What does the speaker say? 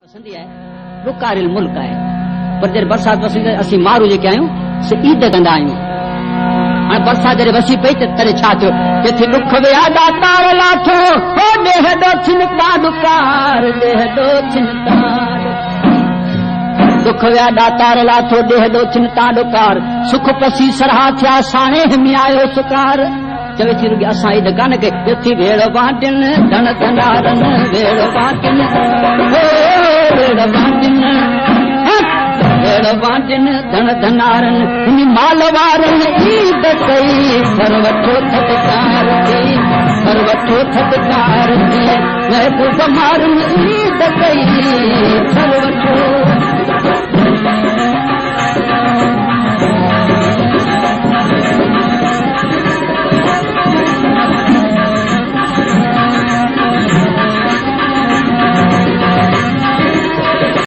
पसंदी है रुकारिल मुल्क है पर जॾहिं बरसात वसी असीं मारू जेके आहियूं से ईद कंदा आहियूं। हाणे बरसात जॾहिं वसी पई त तॾहिं छा थियो किथे दुख विया दातार लाथो हो ॾेह ॾो छिनता दुकार ॾेह ॾो छिनता दुख विया दातार लाथो ॾेह ॾो छिनता दुकार सुख पसी सरहा थिया साणे हिमी आयो सुकार चवे थी रुॻी असां ईद कान कई थी भेड़ बाटिन धन धनारन भेड़ बाटिन भेड़ बाटिन धन धनारन माल वारन ईद कई घर वठो थदकार थी घर वठो थदकार थी महबूब मारन ईद कई